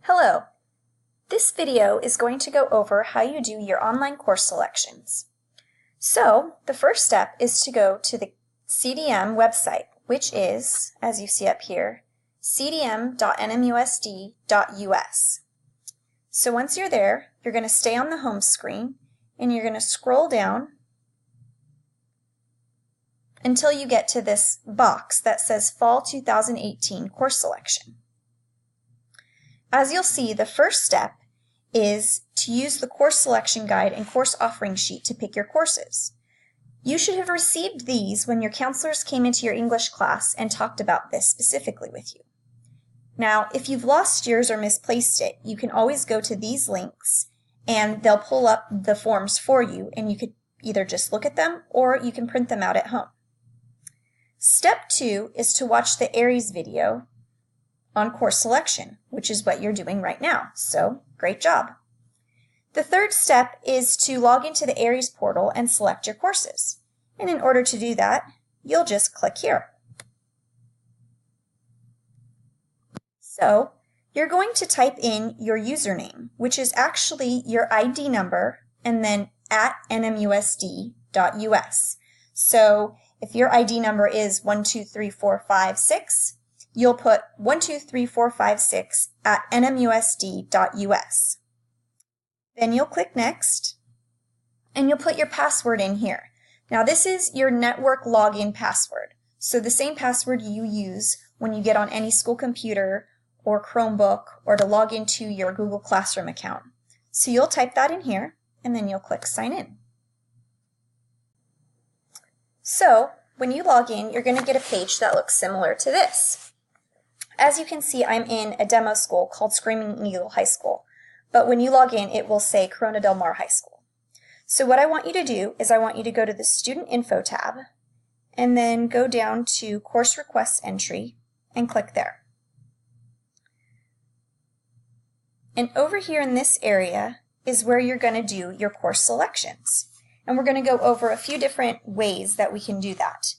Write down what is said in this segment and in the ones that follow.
Hello! This video is going to go over how you do your online course selections. So, the first step is to go to the CDM website, which is, as you see up here, cdm.nmusd.us. So once you're there, you're going to stay on the home screen and you're going to scroll down until you get to this box that says Fall 2018 Course Selection. As you'll see, the first step is to use the course selection guide and course offering sheet to pick your courses. You should have received these when your counselors came into your English class and talked about this specifically with you. Now, if you've lost yours or misplaced it, you can always go to these links and they'll pull up the forms for you, and you could either just look at them or you can print them out at home. Step 2 is to watch the Aries video on course selection, which is what you're doing right now. So, great job. The third step is to log into the Aries portal and select your courses. And in order to do that, you'll just click here. So, you're going to type in your username, which is actually your ID number, and then @nmusd.us. So, if your ID number is 123456, you'll put 123456 @nmusd.us. Then you'll click Next, and you'll put your password in here. Now this is your network login password, so the same password you use when you get on any school computer or Chromebook or to log into your Google Classroom account. So you'll type that in here, and then you'll click Sign In. So when you log in, you're going to get a page that looks similar to this. As you can see, I'm in a demo school called Screaming Eagle High School, but when you log in, it will say Corona Del Mar High School. So what I want you to do is I want you to go to the Student Info tab and then go down to Course Requests Entry and click there. And over here in this area is where you're going to do your course selections. And we're going to go over a few different ways that we can do that.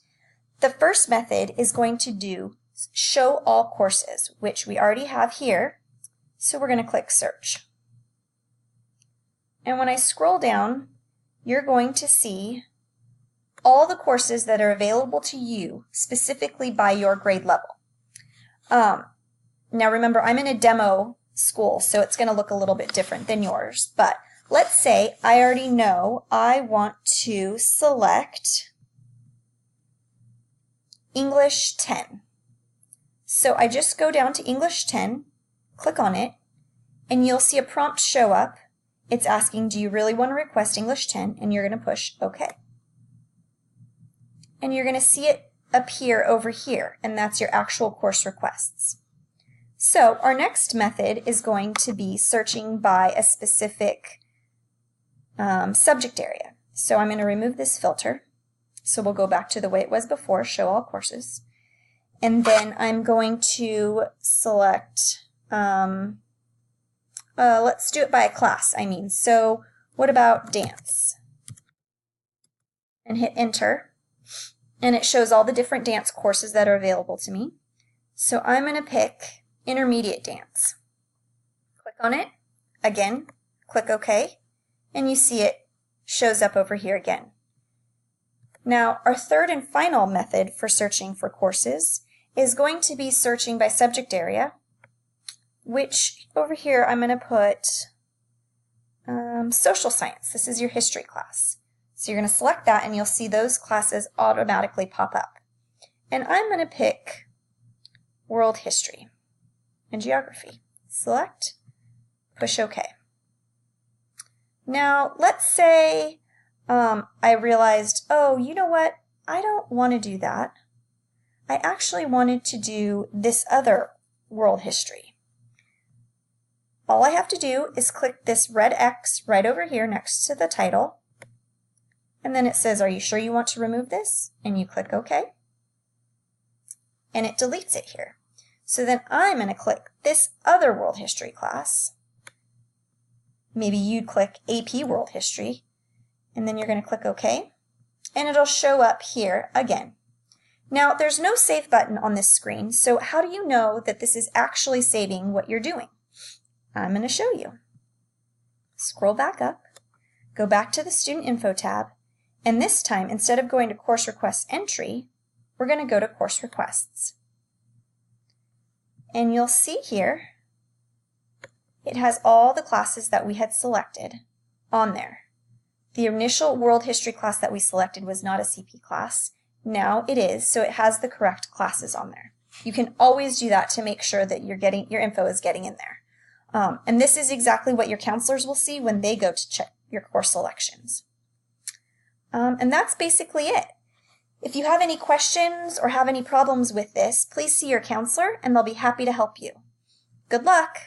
The first method is going to do Show All Courses, which we already have here. So we're going to click Search. And when I scroll down, you're going to see all the courses that are available to you specifically by your grade level. Now remember, I'm in a demo school, so it's going to look a little bit different than yours. But let's say I already know I want to select English 10. So I just go down to English 10, click on it, and you'll see a prompt show up. It's asking, do you really want to request English 10? And you're going to push OK. And you're going to see it appear over here, and that's your actual course requests. So our next method is going to be searching by a specific subject area. So I'm going to remove this filter. So we'll go back to the way it was before, Show All Courses. And then I'm going to select, let's do it by a class, So what about dance? And hit Enter. And it shows all the different dance courses that are available to me. So I'm going to pick Intermediate Dance. Click on it. Again, click OK. And you see it shows up over here again. Now, our third and final method for searching for courses is going to be searching by subject area, which over here I'm going to put social science. This is your history class. So you're going to select that and you'll see those classes automatically pop up. And I'm going to pick world history and geography. Select, push OK. Now let's say I realized, oh, you know what? I don't want to do that. I actually wanted to do this other world history. All I have to do is click this red X right over here next to the title, and then it says, are you sure you want to remove this? And you click OK, and it deletes it here. So then I'm going to click this other world history class. Maybe you'd click AP World History, and then you're going to click OK, and it'll show up here again. Now, there's no save button on this screen, so how do you know that this is actually saving what you're doing? I'm going to show you. Scroll back up, go back to the Student Info tab, and this time, instead of going to Course Requests Entry, we're going to go to Course Requests. And you'll see here, it has all the classes that we had selected on there. The initial World History class that we selected was not a CP class. Now it is, so it has the correct classes on there. You can always do that to make sure that your info is getting in there. And this is exactly what your counselors will see when they go to check your course selections. And that's basically it. If you have any questions or have any problems with this, please see your counselor and they'll be happy to help you. Good luck!